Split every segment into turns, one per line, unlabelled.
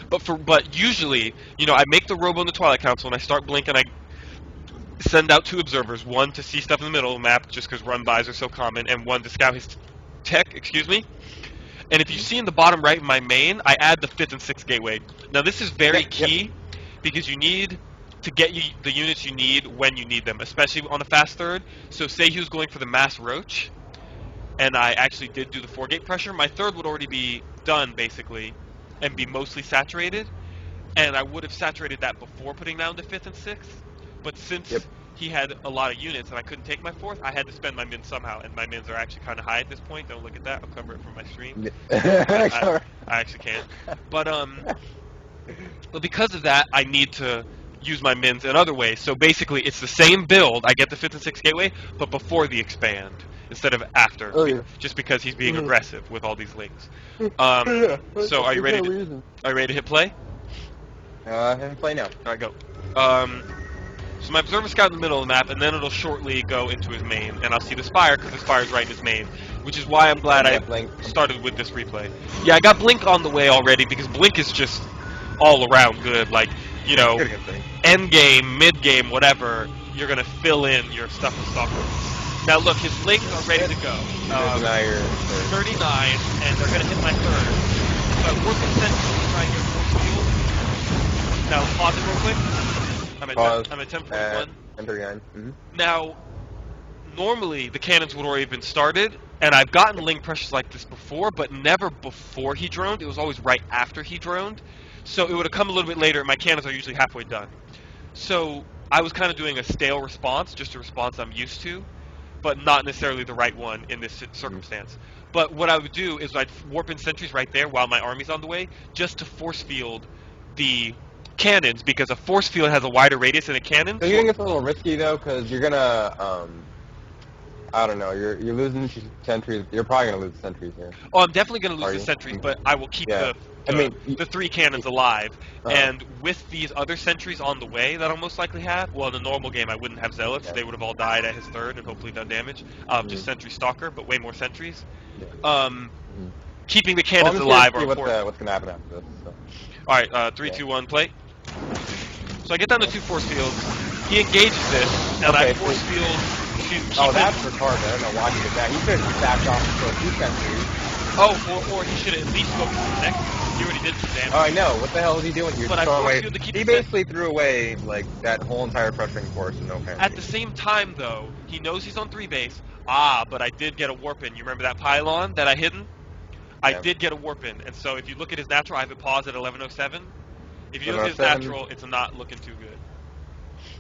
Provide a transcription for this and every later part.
But usually, I make the robo in the Twilight Council and I start Blink and I send out 2 observers, one to see stuff in the middle of the map just because run-bys are so common, and one to scout his tech, excuse me. And if you see in the bottom right of my main, I add the 5th and 6th gateway. Now this is very key because you need to get you the units you need when you need them, especially on a fast third. So say he was going for the mass roach, and I actually did do the 4-gate pressure, my third would already be done basically and be mostly saturated. And I would have saturated that before putting down the 5th and 6th. But since he had a lot of units and I couldn't take my 4th, I had to spend my mins somehow. And my mins are actually kind of high at this point. Don't look at that. I'll cover it from my stream. I actually can't. But because of that, I need to use my mins in other ways. So basically, it's the same build. I get the 5th and 6th gateway, but before the expand instead of after. Just because he's being aggressive with all these links. So are you ready to hit play?
Hit play now.
All right, go. So my observer scout in the middle of the map, and then it'll shortly go into his main, and I'll see the spire because the spire's right in his main, which is why I'm glad I started with this replay. Yeah, I got Blink on the way already because Blink is just all around good. Like, end game, mid game, whatever, you're gonna fill in your stuff with Stalker. Now look, his links are ready to go. 39, and they're gonna hit my third. So I work in central to try and get force field. Now pause it real quick. I'm at 10.1.
10:39.
Now, normally the cannons would already have been started, and I've gotten link pressures like this before, but never before he droned. It was always right after he droned. So it would have come a little bit later, and my cannons are usually halfway done. So I was kind of doing a stale response, just a response I'm used to, but not necessarily the right one in this circumstance. But what I would do is I'd warp in sentries right there while my army's on the way, just to force field the cannons, because a force field has a wider radius than a cannon.
So you think it's a little risky though, because you're gonna, I don't know, you're losing sentries. You're probably gonna lose sentries here.
Oh, I'm definitely gonna lose the sentries, but I will keep the 3 cannons alive. And with these other sentries on the way that I'll most likely have, well, in the normal game I wouldn't have zealots. They would have all died at his third and hopefully done damage. Just sentry stalker, but way more sentries. Keeping the cannons alive are important.
What's gonna happen after this? So.
All right, 3, 2, 1, play. So I get down to 2 force fields. He engages this, and I force field to keep
that's retarded. I don't know why he did that. He should have backed off for a few sentries.
Oh, or he should have at least focused on the next. He already did some damage.
Oh, I know. What the hell is he doing here?
But I force field to keep
he basically threw away like that whole entire pressuring force with no penalty.
At the same time, though, he knows he's on 3 base. But I did get a warp in. You remember that pylon that I hidden? I did get a warp in, and so if you look at his natural, I have it paused at 1107. If you look at his natural, it's not looking too good.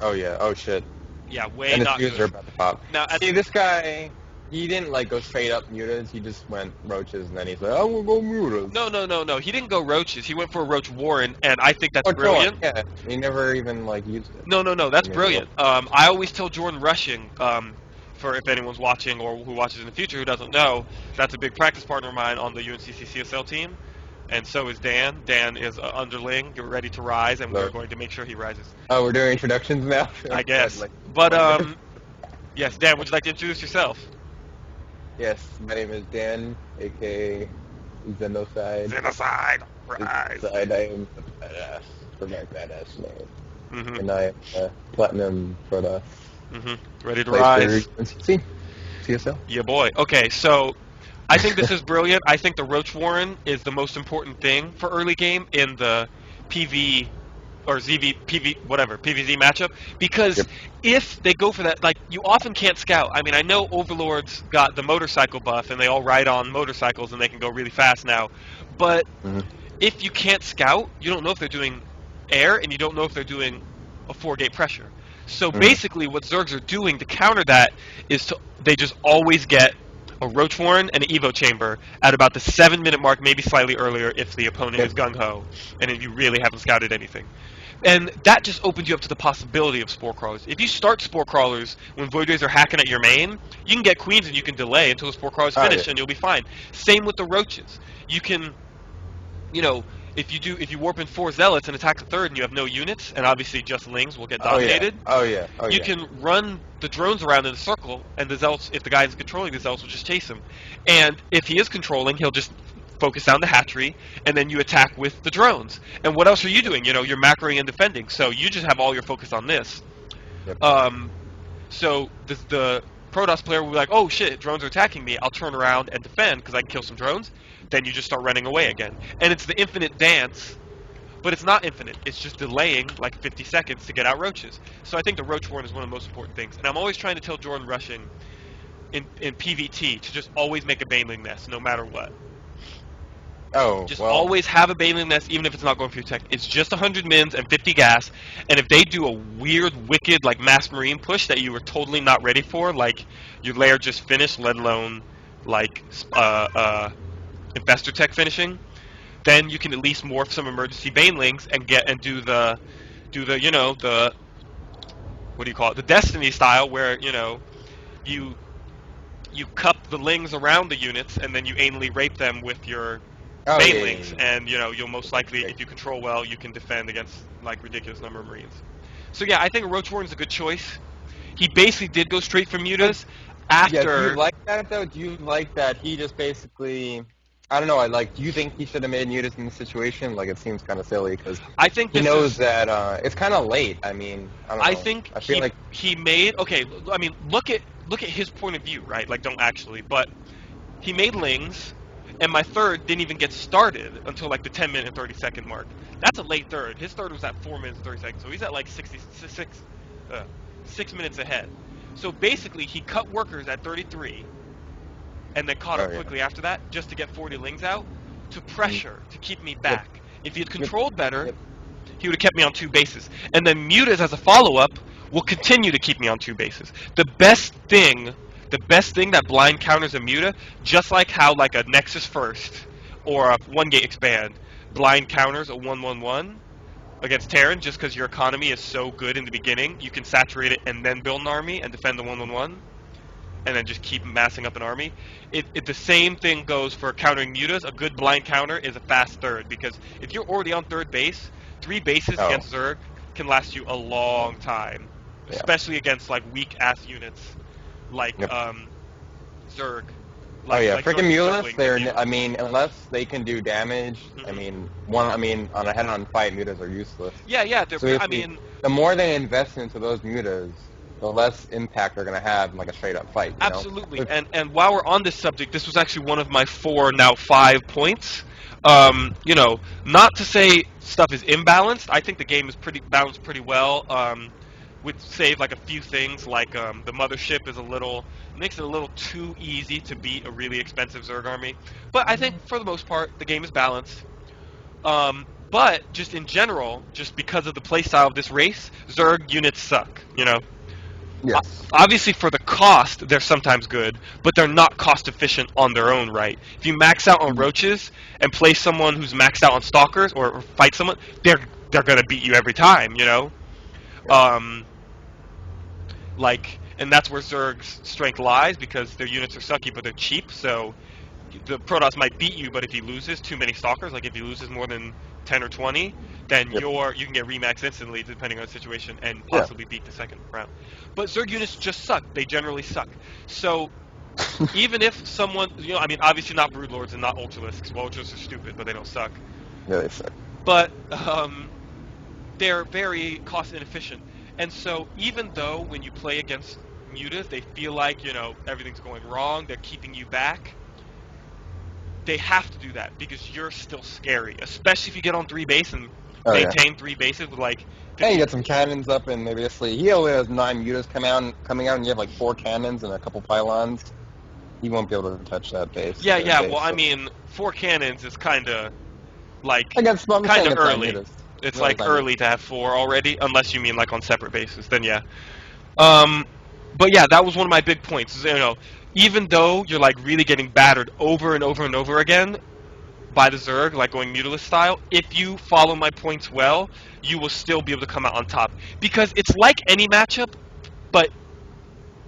Oh yeah. Oh shit.
Yeah, way not good.
And his are about to pop.
Now,
see, this guy, he didn't like go straight up mutas. He just went roaches, and then he's like, "I will go mutas."
No. He didn't go roaches. He went for a roach warren, and I think that's brilliant.
Yeah, he never even like used it.
No. That's brilliant. I always tell Jordan Rushing, for if anyone's watching or who watches in the future who doesn't know, that's a big practice partner of mine on the UNCC CSL team. And so is Dan. Dan is an underling, get ready to rise, and we're going to make sure he rises.
Oh, we're doing introductions now?
I guess. But, yes, Dan, would you like to introduce yourself?
Yes, my name is Dan, a.k.a. Xenocide.
Rise!
I am a badass for my badass name. And I am platinum for the...
Ready to rise.
CSL?
Yeah, boy. Okay, so... I think this is brilliant. I think the Roach Warren is the most important thing for early game in the PV or PVZ matchup, because if they go for that, like, you often can't scout. I mean, I know Overlord's got the motorcycle buff and they all ride on motorcycles and they can go really fast now, but if you can't scout, you don't know if they're doing air and you don't know if they're doing a 4-gate pressure. So basically what Zergs are doing to counter that is they just always get a Roach Warren and an Evo Chamber at about the 7-minute mark, maybe slightly earlier if the opponent is gung-ho and if you really haven't scouted anything. And that just opens you up to the possibility of Spore Crawlers. If you start Spore Crawlers when Void Rays are hacking at your main, you can get Queens and you can delay until the Spore Crawlers finish and you'll be fine. Same with the Roaches. You can, if you warp in 4 Zealots and attack the 3rd and you have no units, and obviously just Lings will get dominated, you can run the drones around in a circle, and the Zealots, if the guy is controlling the Zealots, will just chase him. And if he is controlling, he'll just focus down the hatchery, and then you attack with the drones. And what else are you doing? You're macroing and defending, so you just have all your focus on this.
Yep.
So the Protoss player will be like, oh shit, drones are attacking me, I'll turn around and defend because I can kill some drones. Then you just start running away again. And it's the infinite dance, but it's not infinite. It's just delaying like 50 seconds to get out roaches. So I think the roach warren is one of the most important things. And I'm always trying to tell Jordan Rushing in PvT to just always make a baneling nest, no matter what.
Oh,
Just
well,
always have a baneling nest, even if it's not going for your tech. It's just 100 mins and 50 gas, and if they do a weird, wicked, like, mass marine push that you were totally not ready for, like, your lair just finished, let alone, like, investor tech finishing, then you can at least morph some emergency banelings and do the, the, what do you call it, the Destiny style, where, you cup the lings around the units, and then you anally rape them with your banelings, and you'll most likely, if you control well, you can defend against like ridiculous number of Marines. So yeah, I think Roach Warren's a good choice. He basically did go straight for mutas after.
Yeah, do you like that though? Do you like that he just basically? I don't know. Do you think he should have made mutas in this situation? Like, it seems kind of silly because
I think
he knows that it's kind of late. I mean, I don't know.
I think
I feel like
he made. Okay, I mean, look at his point of view, right? Like, don't actually, but he made lings. And my third didn't even get started until like the 10-minute and 30-second mark. That's a late third. His third was at 4 minutes and 30 seconds, so he's at like 6 minutes ahead. So basically, he cut workers at 33, and then caught up quickly after that, just to get 40 lings out, to pressure, to keep me back. Yep. If he had controlled better, he would have kept me on 2 bases. And then mutas as a follow-up will continue to keep me on 2 bases. The best thing that blind counters a muta, just like how like a Nexus First or a 1-gate expand blind counters a 1-1-1 against Terran, just because your economy is so good in the beginning, you can saturate it and then build an army and defend the 1-1-1, and then just keep massing up an army. The same thing goes for countering mutas. A good blind counter is a fast third, because if you're already on 3rd base, 3 bases against Zerg can last you a long time, especially against like weak ass units. Like Zerg. Like
freaking mutas. I mean, unless they can do damage.
Mm-hmm.
I mean, on a head-on fight, mutas are useless.
Yeah.
So the more they invest into those mutas, the less impact they're gonna have in like a straight-up fight.
Absolutely. And while we're on this subject, this was actually one of my 4, now 5 points. Not to say stuff is imbalanced. I think the game is balanced pretty well. With save like a few things, like the mothership makes it a little too easy to beat a really expensive Zerg army. But I think for the most part, the game is balanced. But just in general, just because of the playstyle of this race, Zerg units suck.
Yes.
Obviously, for the cost, they're sometimes good, but they're not cost efficient on their own right. If you max out on roaches and play someone who's maxed out on stalkers, or fight someone, they're gonna beat you every time. And that's where Zerg's strength lies, because their units are sucky, but they're cheap. So the Protoss might beat you, but if he loses too many stalkers, like if he loses more than 10 or 20, then you can get remax instantly, depending on the situation, and possibly beat the second round. But Zerg units just suck. They generally suck. So even if someone, obviously not Broodlords and not Ultralisks, because Ultralisks are stupid, but they don't suck.
Yeah, they suck.
But they're very cost inefficient. And so even though when you play against mutas, they feel like, everything's going wrong, they're keeping you back, they have to do that because you're still scary, especially if you get on 3 base and maintain 3 bases with like...
Hey, you got some cannons up, and maybe he only has 9 mutas coming out, and you have like 4 cannons and a couple pylons. He won't be able to touch that base.
Yeah, well, I mean, 4 cannons is kind of like...
kind of early.
It's like early to have 4 already, unless you mean like on separate bases, then yeah. But yeah, that was one of my big points. Even though you're like really getting battered over and over and over again by the Zerg, like going Mutalist style, if you follow my points well, you will still be able to come out on top. Because it's like any matchup, but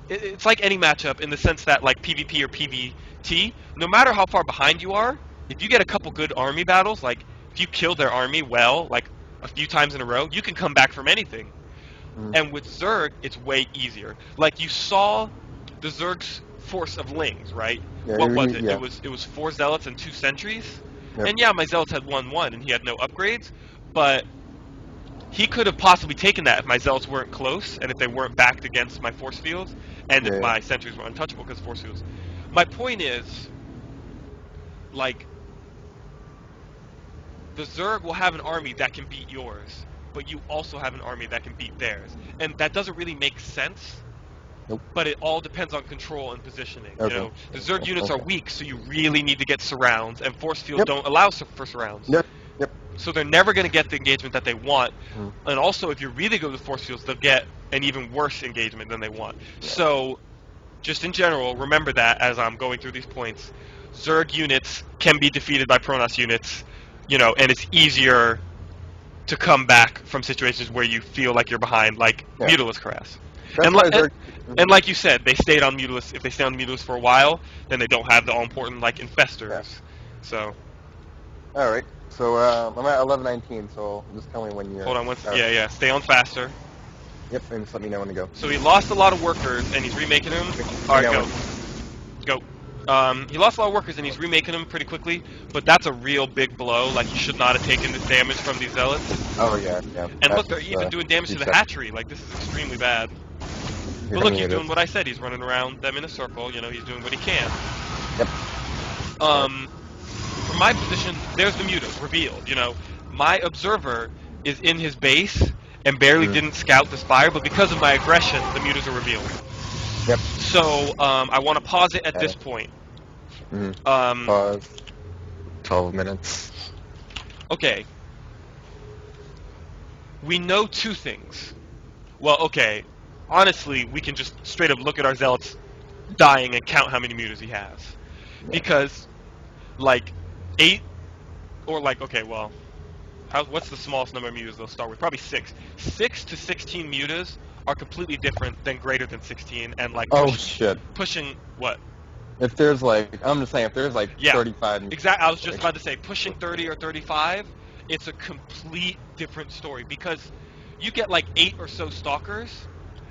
it's like any matchup in the sense that like PvP or PvT, no matter how far behind you are, if you get a couple good army battles, like if you kill their army well, like a few times in a row, you can come back from anything. And with Zerg, it's way easier. Like you saw the Zerg's force of lings, right?
Yeah,
What was it?
yeah.
It was 4 zealots and 2 sentries.
Yep.
And yeah, my zealots had 1-1 and he had no upgrades, but he could have possibly taken that if my zealots weren't close and if they weren't backed against my force fields and if
Yeah.
my sentries were untouchable because of force fields. My point is, like, the Zerg will have an army that can beat yours, but you also have an army that can beat theirs. And that doesn't really make sense.
Nope.
But it all depends on control and positioning.
Okay.
You know, the Zerg units
Okay.
are weak, so you really need to get surrounds, and force fields
Yep.
don't allow for surrounds.
Yep. Yep.
So they're never going to get the engagement that they want.
Mhm.
And also, if you really go to force fields, they'll get an even worse engagement than they want. So, just in general, remember that as I'm going through these points. Zerg units can be defeated by Protoss units, you know, and it's easier to come back from situations where you feel like you're behind, like
Yeah.
Mutilus Harass.
That's
And,
why
li-
Zerg.
and like you said, they stayed on Mutilus. If they stay on Mutilus for a while, then they don't have the all important like infestors.
Yeah.
So
All right. So I'm at 11:19. So just tell me when you're.
hold on one. Yeah. Stay on faster.
Yep. And just let me know when to go.
So he lost a lot of workers, and he's remaking them. All right,
know
go. He lost a lot of workers, and he's remaking them pretty quickly. But that's a real big blow. Like he should not have taken this damage from these zealots.
Oh yeah. Yeah.
And look, they're even doing damage to the hatchery. Like this is extremely bad. But look, he's doing what I said. He's running around them in a circle. You know, he's doing what he can.
Yep.
From my position, there's the mutas revealed. You know, my observer is in his base and barely didn't scout the spire, but because of my aggression, the mutas are revealed.
Yep.
So I want to pause it at this point.
Pause. 12 minutes.
Okay. We know 2 things. Well, okay. Honestly, we can just straight up look at our zealots dying and count how many mutas he has.
Yeah.
Because, like, 8, or like, okay, well, what's the smallest number of mutas they'll start with? Probably 6. 6 to 16 mutas are completely different than greater than 16, and like pushing what?
If there's like, I'm just saying, if there's like 35.
Exactly. I was just about to say, pushing 30 or 35, it's a complete different story because you get like 8 or so stalkers.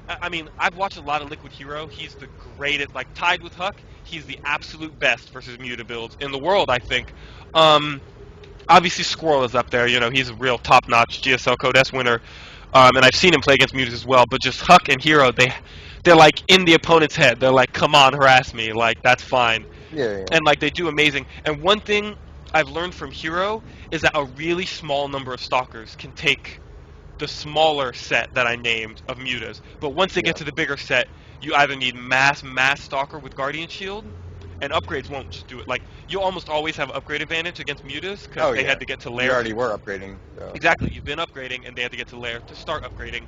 I mean, I've watched a lot of Liquid Hero. He's the greatest, like tied with Huck. He's the absolute best versus Muta builds in the world, I think. Obviously, Squirrel is up there. You know, he's a real top-notch GSL Code S winner. And I've seen him play against Mutas as well. But just Huck and Hero, they're like in the opponent's head. They're like, come on, harass me. Like, that's fine.
Yeah.
And like, they do amazing. And one thing I've learned from Hero is that a really small number of stalkers can take the smaller set that I named of mutas. But once they get to the bigger set, you either need mass stalker with Guardian Shield, and upgrades won't just do it. Like, you almost always have upgrade advantage against mutas because they had to get to lair.
You already were upgrading. So.
Exactly, you've been upgrading, and they had to get to lair to start upgrading.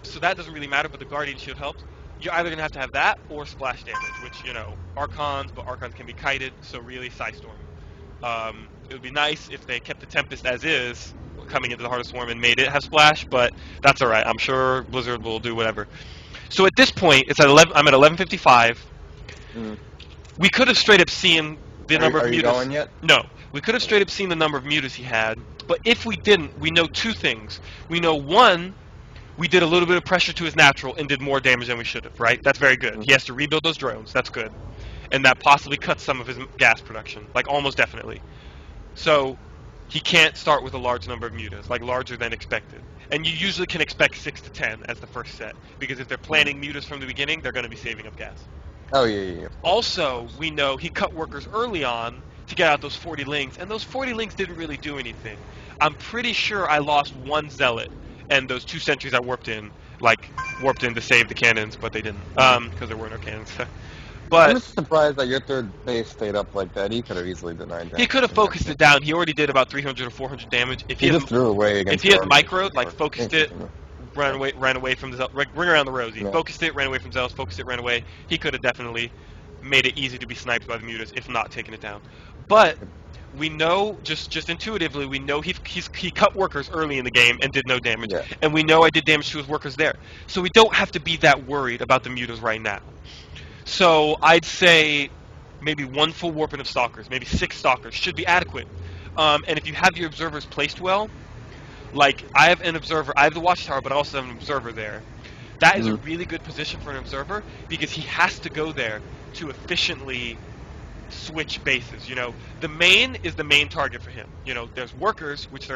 So that doesn't really matter, but the Guardian Shield helps. You're either going to have that or splash damage, which, you know, Archons, but Archons can be kited, so really Psystorm. It would be nice if they kept the Tempest as is, coming into the Heart of Swarm and made it have splash, but that's alright. I'm sure Blizzard will do whatever. So at this point, it's at 11. I'm at 11:55. We could have straight up seen the number of mutas.
Are you going yet?
No, we could have straight up seen the number of mutas he had. But if we didn't, we know 2 things. We know 1, we did a little bit of pressure to his natural and did more damage than we should have. Right? That's very good. He has to rebuild those drones. That's good, and that possibly cuts some of his gas production, like almost definitely. So he can't start with a large number of mutas, like larger than expected. And you usually can expect 6 to 10 as the first set, because if they're planning mutas from the beginning, they're going to be saving up gas.
Oh, yeah.
Also, we know he cut workers early on to get out those 40 lings, and those 40 lings didn't really do anything. I'm pretty sure I lost 1 zealot, and those 2 sentries I warped in to save the cannons, but they didn't, because there were no cannons. But
I'm just surprised that your third base stayed up like that. He could have easily denied that.
He could have focused it down. He already did about 300 or 400 damage. If
he just threw away against.
If he had microed, like focused it, ran away from the ring around the rosy. Focused it, ran away from Zealous. Focused it, ran away. He could have definitely made it easy to be sniped by the mutas, if not taken it down. But we know, just intuitively, we know he cut workers early in the game and did no damage, and we know I did damage to his workers there. So we don't have to be that worried about the mutas right now. So I'd say maybe 1 full warping of stalkers, maybe 6 stalkers should be adequate. And if you have your observers placed well, like I have an observer, I have the watchtower, but I also have an observer there. That is a really good position for an observer because he has to go there to efficiently switch bases. The main is the main target for him. There's workers, which